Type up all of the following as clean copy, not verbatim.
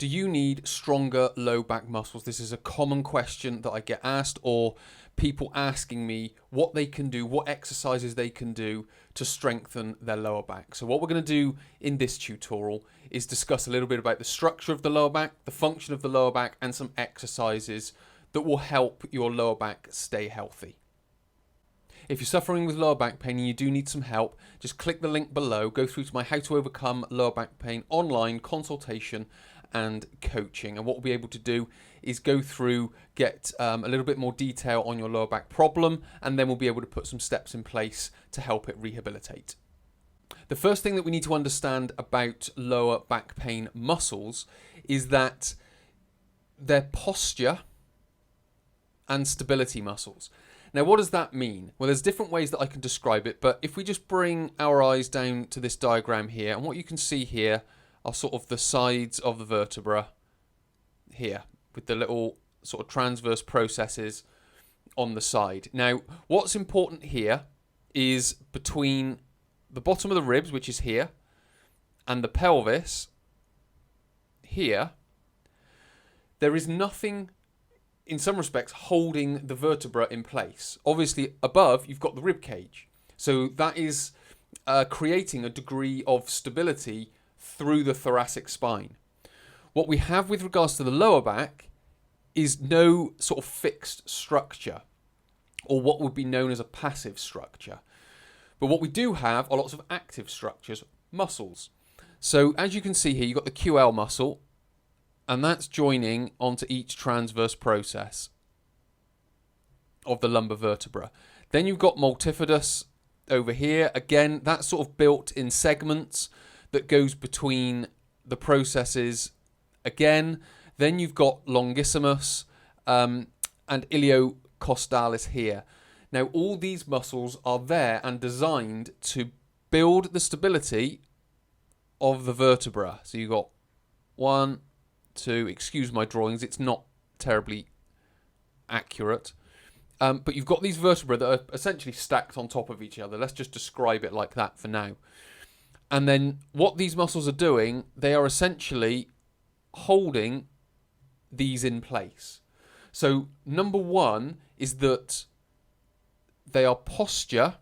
Do you need stronger low back muscles? This is a common question that I get asked, or people asking me what they can do, what exercises they can do to strengthen their lower back. So what we're going to do in this tutorial is discuss a little bit about the structure of the lower back, the function of the lower back, and some exercises that will help your lower back stay healthy. If you're suffering with lower back pain and you do need some help, just click the link below, go through to my How to Overcome Lower Back Pain online consultation and coaching. And what we'll be able to do is go through, get a little bit more detail on your lower back problem, and then we'll be able to put some steps in place to help it rehabilitate. The first thing that we need to understand about lower back pain muscles is that they're posture and stability muscles. Now, what does that mean? Well, there's different ways that I can describe it, but if we just bring our eyes down to this diagram here, and what you can see here are sort of the sides of the vertebra here, with the little sort of transverse processes on the side. Now, what's important here is between the bottom of the ribs, which is here, and the pelvis here, there is nothing in some respects holding the vertebra in place. Obviously above you've got the rib cage, so that is creating a degree of stability through the thoracic spine. What we have with regards to the lower back is no sort of fixed structure, or what would be known as a passive structure. But what we do have are lots of active structures, muscles. So as you can see here, you've got the QL muscle, and that's joining onto each transverse process of the lumbar vertebra. Then you've got multifidus over here. Again, that's sort of built in segments that goes between the processes again. Then you've got longissimus and iliocostalis here. Now, all these muscles are there and designed to build the stability of the vertebra. So you've got one, two, excuse my drawings, it's not terribly accurate. But you've got these vertebrae that are essentially stacked on top of each other. Let's just describe it like that for now. And then what these muscles are doing, they are essentially holding these in place. So number one is that they are posture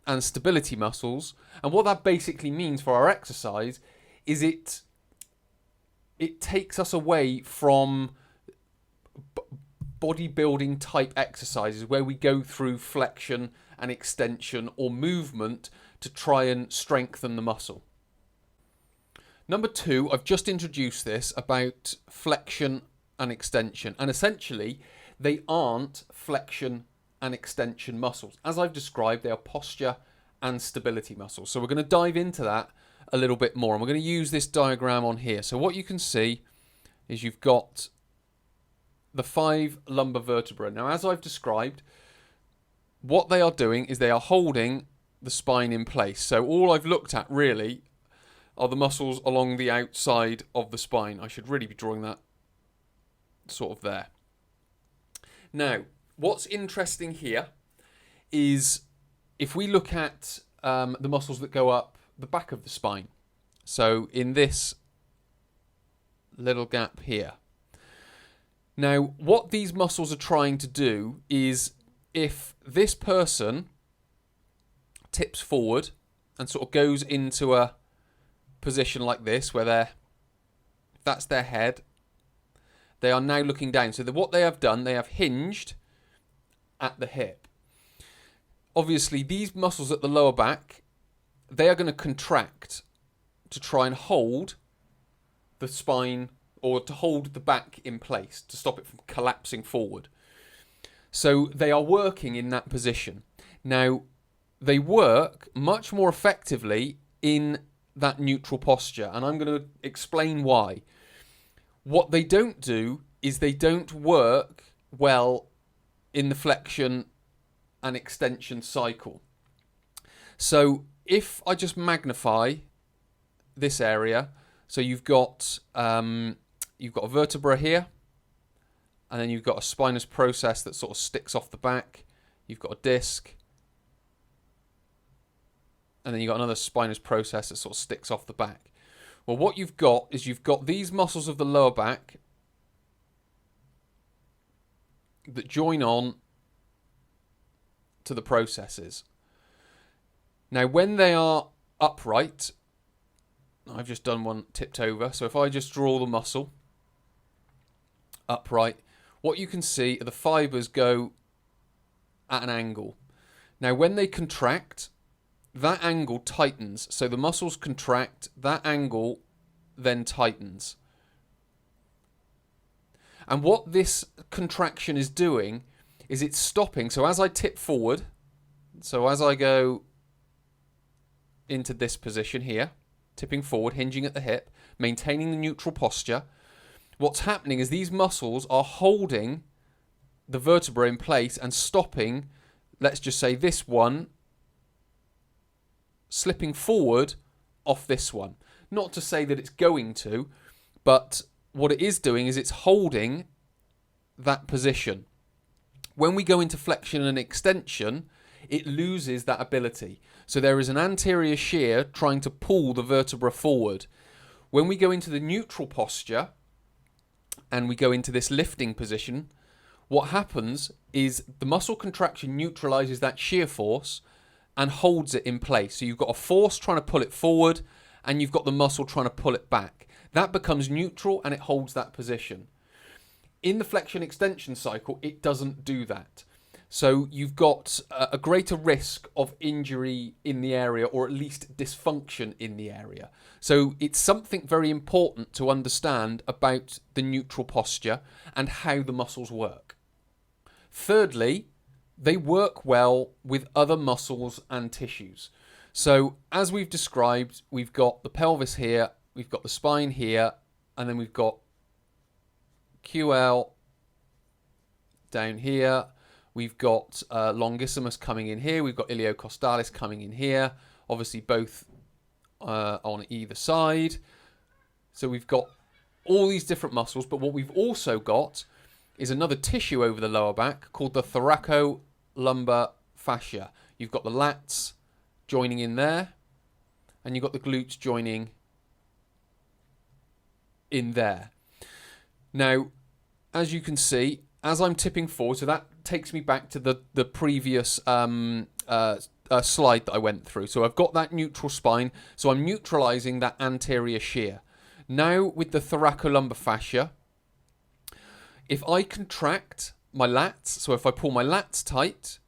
and stability muscles. And what that basically means for our exercise is it takes us away from bodybuilding type exercises where we go through flexion and extension or movement to try and strengthen the muscle. Number two, I've just introduced this about flexion and extension, and essentially they aren't flexion and extension muscles. As I've described, they are posture and stability muscles. So we're going to dive into that a little bit more, and we're going to use this diagram on here. So what you can see is you've got the 5 lumbar vertebrae. Now, as I've described, what they are doing is they are holding the spine in place. So all I've looked at really are the muscles along the outside of the spine. I should really be drawing that sort of there. Now, what's interesting here is if we look at the muscles that go up the back of the spine. So in this little gap here. Now, what these muscles are trying to do is if this person tips forward and sort of goes into a position like this where that's their head, they are now looking down. So what they have done, they have hinged at the hip. Obviously, these muscles at the lower back, they are going to contract to try and hold the spine, or to hold the back in place, to stop it from collapsing forward. So they are working in that position. Now, they work much more effectively in that neutral posture, and I'm going to explain why. What they don't do is they don't work well in the flexion and extension cycle. So if I just magnify this area, so you've got a vertebra here, and then you've got a spinous process that sort of sticks off the back. You've got a disc, and then you've got another spinous process that sort of sticks off the back. Well, what you've got is you've got these muscles of the lower back that join on to the processes. Now, when they are upright, I've just done one tipped over. So if I just draw the muscle upright, what you can see are the fibers go at an angle. Now, when they contract, that angle tightens. So the muscles contract, that angle then tightens. And what this contraction is doing is it's stopping. So as I tip forward, so as I go into this position here, tipping forward, hinging at the hip, maintaining the neutral posture, what's happening is these muscles are holding the vertebra in place and stopping, let's just say this one, slipping forward off this one. Not to say that it's going to, but what it is doing is it's holding that position. When we go into flexion and extension, it loses that ability. So there is an anterior shear trying to pull the vertebra forward. When we go into the neutral posture and we go into this lifting position, what happens is the muscle contraction neutralizes that shear force and holds it in place. So you've got a force trying to pull it forward and you've got the muscle trying to pull it back. That becomes neutral and it holds that position. In the flexion extension cycle, it doesn't do that. So you've got a greater risk of injury in the area, or at least dysfunction in the area. So it's something very important to understand about the neutral posture and how the muscles work. Thirdly, they work well with other muscles and tissues. So as we've described, we've got the pelvis here, we've got the spine here, and then we've got QL down here. We've got longissimus coming in here. We've got iliocostalis coming in here. Obviously both on either side. So we've got all these different muscles, but what we've also got is another tissue over the lower back called the thoracolumbar fascia. You've got the lats joining in there, and you've got the glutes joining in there. Now, as you can see, as I'm tipping forward, so that takes me back to the previous slide that I went through. So I've got that neutral spine, so I'm neutralizing that anterior shear. Now with the thoracolumbar fascia, if I contract my lats, so if I pull my lats tight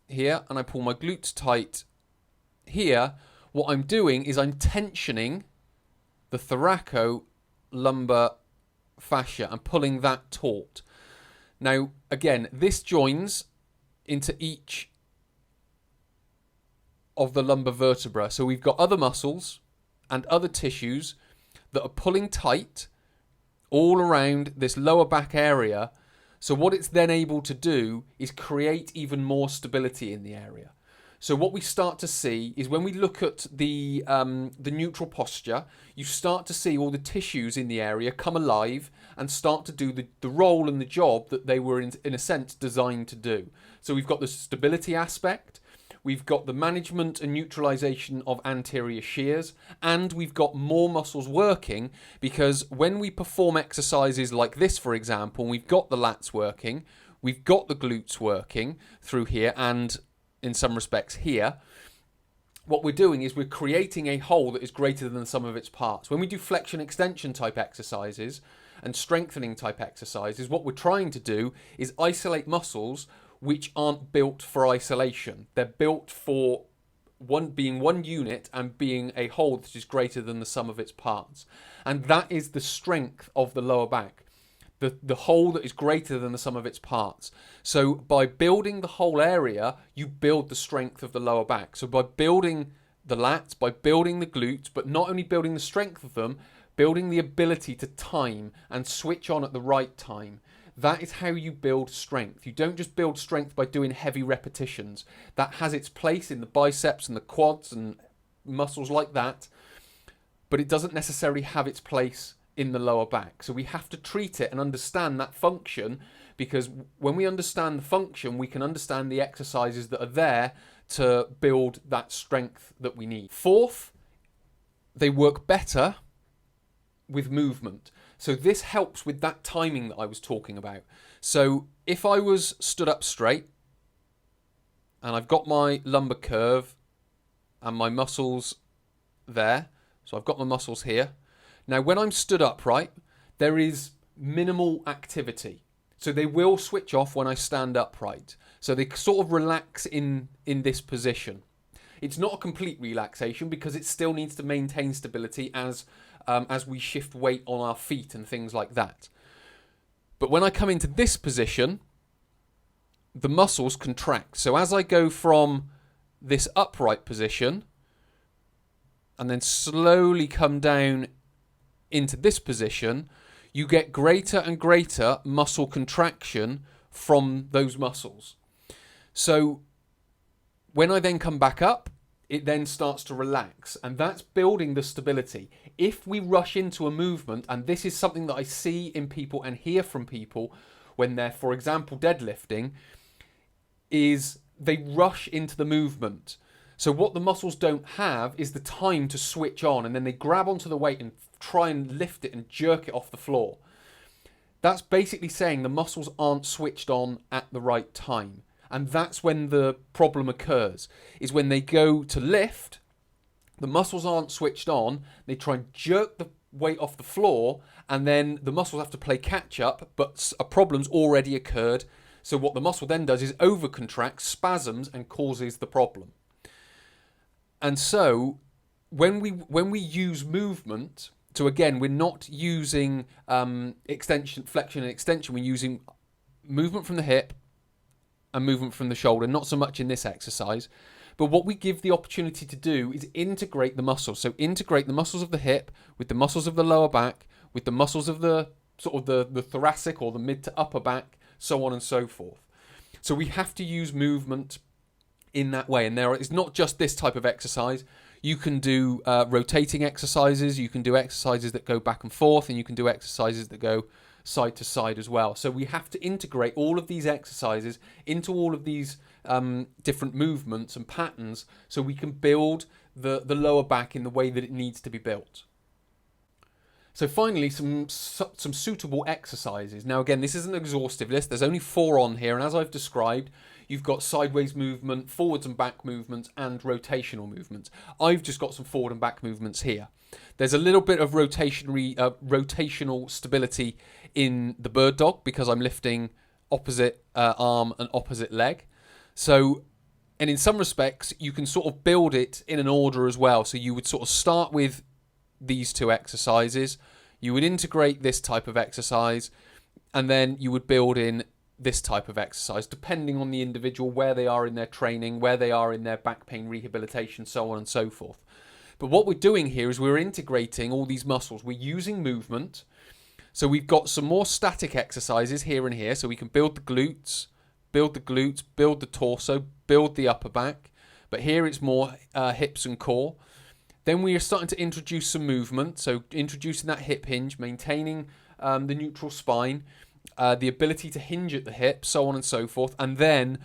here and I pull my glutes tight here, what I'm doing is I'm tensioning the thoracolumbar fascia and pulling that taut. Now, again, this joins into each of the lumbar vertebra. So we've got other muscles and other tissues that are pulling tight all around this lower back area. So what it's then able to do is create even more stability in the area. So what we start to see is when we look at the neutral posture, you start to see all the tissues in the area come alive and start to do the role and the job that they were, in a sense, designed to do. So we've got the stability aspect, we've got the management and neutralization of anterior shears, and we've got more muscles working, because when we perform exercises like this, for example, we've got the lats working, we've got the glutes working through here, and in some respects here, what we're doing is we're creating a whole that is greater than the sum of its parts. When we do flexion extension type exercises and strengthening type exercises, what we're trying to do is isolate muscles which aren't built for isolation. They're built for being one unit and being a whole that is greater than the sum of its parts. And that is the strength of the lower back. The whole that is greater than the sum of its parts. So by building the whole area, you build the strength of the lower back. So by building the lats, by building the glutes, but not only building the strength of them, building the ability to time and switch on at the right time. That is how you build strength. You don't just build strength by doing heavy repetitions. That has its place in the biceps and the quads and muscles like that, but it doesn't necessarily have its place in the lower back. So we have to treat it and understand that function, because when we understand the function, we can understand the exercises that are there to build that strength that we need. Fourth, they work better with movement. So this helps with that timing that I was talking about. So if I was stood up straight and I've got my lumbar curve and my muscles there, so I've got my muscles here. Now when I'm stood upright, there is minimal activity. So they will switch off when I stand upright. So they sort of relax in this position. It's not a complete relaxation because it still needs to maintain stability as we shift weight on our feet and things like that. But when I come into this position, the muscles contract. So as I go from this upright position and then slowly come down into this position, you get greater and greater muscle contraction from those muscles. So when I then come back up, it then starts to relax, and that's building the stability. If we rush into a movement, and this is something that I see in people and hear from people when they're, for example, deadlifting, is they rush into the movement. So what the muscles don't have is the time to switch on, and then they grab onto the weight and try and lift it and jerk it off the floor. That's basically saying the muscles aren't switched on at the right time. And that's when the problem occurs, is when they go to lift, the muscles aren't switched on, they try and jerk the weight off the floor, and then the muscles have to play catch up, but a problem's already occurred. So what the muscle then does is overcontracts, spasms, and causes the problem. And so when we use movement, so again, we're not using extension, flexion and extension, we're using movement from the hip and movement from the shoulder, not so much in this exercise. But what we give the opportunity to do is integrate the muscles. So integrate the muscles of the hip with the muscles of the lower back, with the muscles of the sort of the thoracic or the mid to upper back, so on and so forth. So we have to use movement in that way. And there is not just this type of exercise. You can do rotating exercises, you can do exercises that go back and forth, and you can do exercises that go side to side as well. So we have to integrate all of these exercises into all of these different movements and patterns so we can build the lower back in the way that it needs to be built. So finally, some suitable exercises. Now again, this is an exhaustive list. There's only 4 on here, and as I've described, you've got sideways movement, forwards and back movements, and rotational movements. I've just got some forward and back movements here. There's a little bit of rotational stability in the bird dog because I'm lifting opposite arm and opposite leg. So, and in some respects, you can sort of build it in an order as well. So you would sort of start with these 2 exercises. You would integrate this type of exercise, and then you would build in this type of exercise, depending on the individual, where they are in their training, where they are in their back pain rehabilitation, so on and so forth. But what we're doing here is we're integrating all these muscles. We're using movement. So we've got some more static exercises here and here. So we can build the glutes, build the torso, build the upper back. But here it's more hips and core. Then we are starting to introduce some movement. So introducing that hip hinge, maintaining the neutral spine, the ability to hinge at the hip, so on and so forth. And then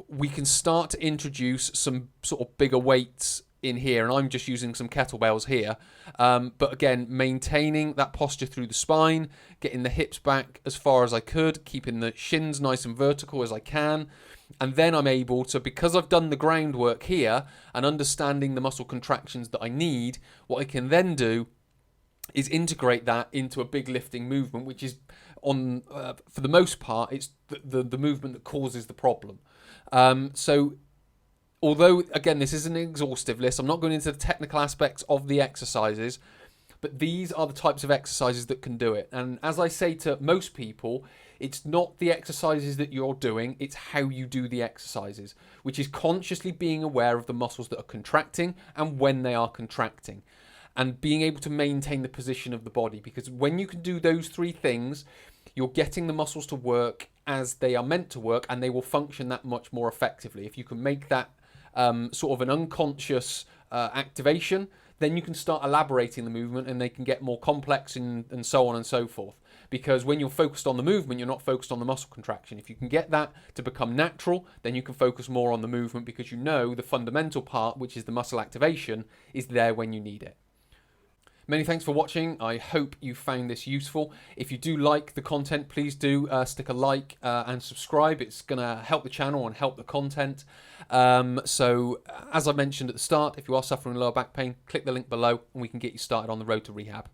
we can start to introduce some sort of bigger weights in here, and I'm just using some kettlebells here, but again, maintaining that posture through the spine, getting the hips back as far as I could, keeping the shins nice and vertical as I can, and then I'm able to, because I've done the groundwork here and understanding the muscle contractions that I need, what I can then do is integrate that into a big lifting movement, which is on for the most part it's the movement that causes the problem. So although, again, this is an exhaustive list, I'm not going into the technical aspects of the exercises, but these are the types of exercises that can do it. And as I say to most people, it's not the exercises that you're doing, it's how you do the exercises, which is consciously being aware of the muscles that are contracting and when they are contracting, and being able to maintain the position of the body. Because when you can do those 3 things, you're getting the muscles to work as they are meant to work, and they will function that much more effectively. If you can make that sort of an unconscious activation, then you can start elaborating the movement and they can get more complex and so on and so forth. Because when you're focused on the movement, you're not focused on the muscle contraction. If you can get that to become natural, then you can focus more on the movement because you know the fundamental part, which is the muscle activation, is there when you need it. Many thanks for watching. I hope you found this useful. If you do like the content, please do stick a like and subscribe. It's going to help the channel and help the content. So, as I mentioned at the start, if you are suffering lower back pain, click the link below and we can get you started on the road to rehab.